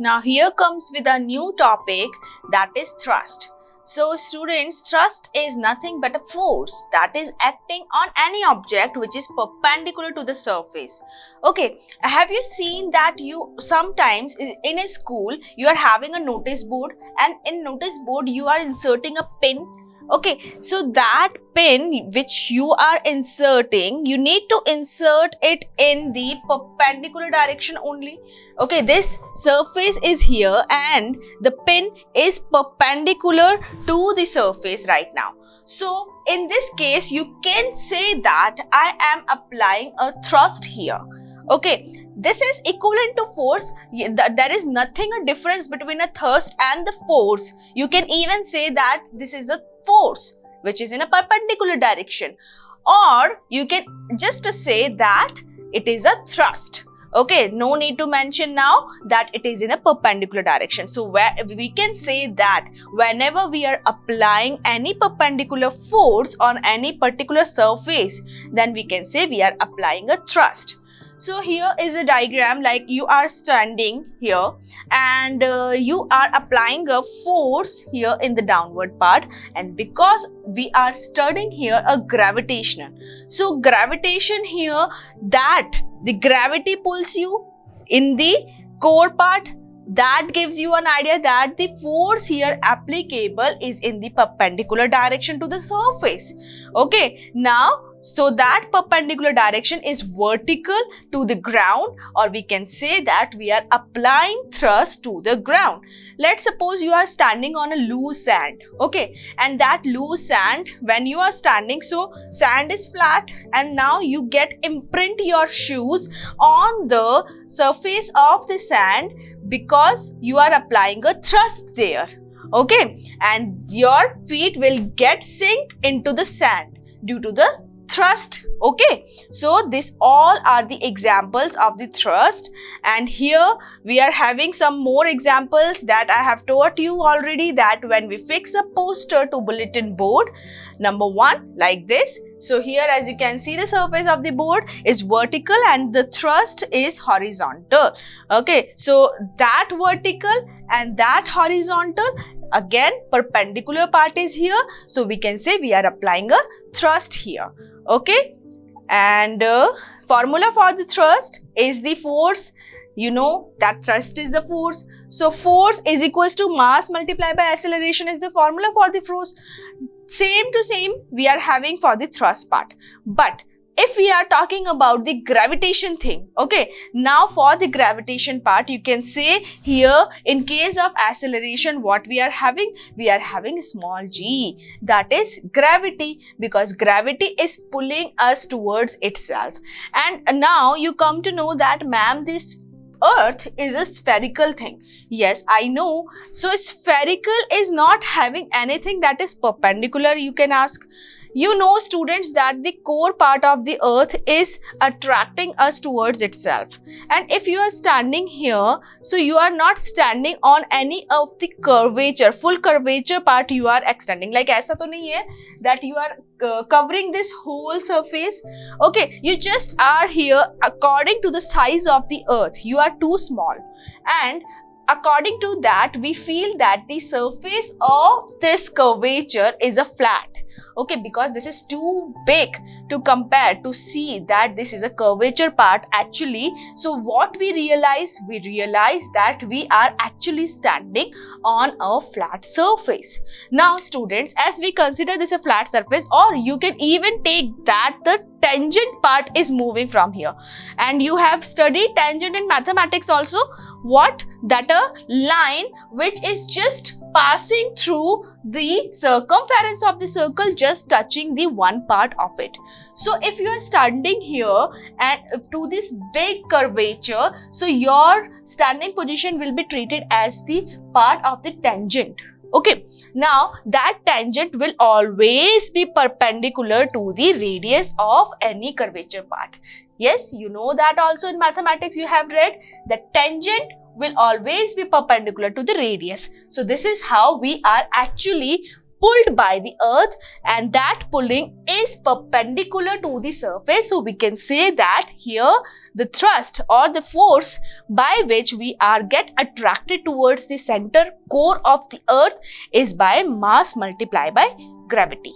Now here comes with a new topic, that is thrust. So students, thrust is nothing but a force that is acting on any object which is perpendicular to the surface. Okay, have you seen that you sometimes in a school you are having a notice board, and in notice board you are inserting a pin? Okay, so that pin which you are inserting, you need to insert it in the perpendicular direction only. Okay, this surface is here and the pin is perpendicular to the surface right now. So in this case, you can say that I am applying a thrust here. Okay, this is equivalent to force. There is nothing a difference between a thrust and the force. You can even say that this is a force which is in a perpendicular direction, or you can just say that it is a thrust. Okay, no need to mention now that it is in a perpendicular direction. So where we can say that whenever we are applying any perpendicular force on any particular surface, then we can say we are applying a thrust. So here is a diagram, like you are standing here and you are applying a force here in the downward part, and because we are studying here a gravitation. So gravitation here, that the gravity pulls you in the core part, that gives you an idea that the force here applicable is in the perpendicular direction to the surface. Okay, now so that perpendicular direction is vertical to the ground, or we can say that we are applying thrust to the ground. Let's suppose you are standing on a loose sand, okay, and that loose sand, when you are standing, so sand is flat and now you imprint your shoes on the surface of the sand because you are applying a thrust there, okay, and your feet will get sink into the sand due to the thrust. Okay, so this all are the examples of the thrust, and here we are having some more examples that I have taught you already, that when we fix a poster to bulletin board, number one, like this. So here, as you can see, the surface of the board is vertical and the thrust is horizontal. Okay, so that vertical and that horizontal, again perpendicular part is here, so we can say we are applying a thrust here. Okay, and formula for the thrust is the force. You know that thrust is the force, so force is equals to mass multiplied by acceleration is the formula for the force. Same to same we are having for the thrust part. But if we are talking about the gravitation thing, okay, now for the gravitation part, you can say here in case of acceleration, what we are having small g, that is gravity, because gravity is pulling us towards itself. And now you come to know that, ma'am, this earth is a spherical thing. Yes, I know. So spherical is not having anything that is perpendicular, you can ask. You know, students, that the core part of the earth is attracting us towards itself. And if you are standing here, so you are not standing on any of the curvature, full curvature part you are extending. Like aisa to nahi hai that you are covering this whole surface. Okay, you just are here according to the size of the earth. You are too small, and according to that, we feel that the surface of this curvature is a flat. Okay, because this is too big to compare to see that this is a curvature part actually. So what we realize that we are actually standing on a flat surface. Now students, as we consider this a flat surface, or you can even take that the tangent part is moving from here, and you have studied tangent in mathematics also. What? That a line which is just passing through the circumference of the circle, just touching the one part of it. So if you are standing here and to this big curvature, so your standing position will be treated as the part of the tangent. Okay, now that tangent will always be perpendicular to the radius of any curvature part. Yes, you know that also in mathematics you have read that tangent will always be perpendicular to the radius. So this is how we are actually pulled by the earth, and that pulling is perpendicular to the surface. So we can say that here the thrust or the force by which we get attracted towards the center core of the earth is by mass multiplied by gravity.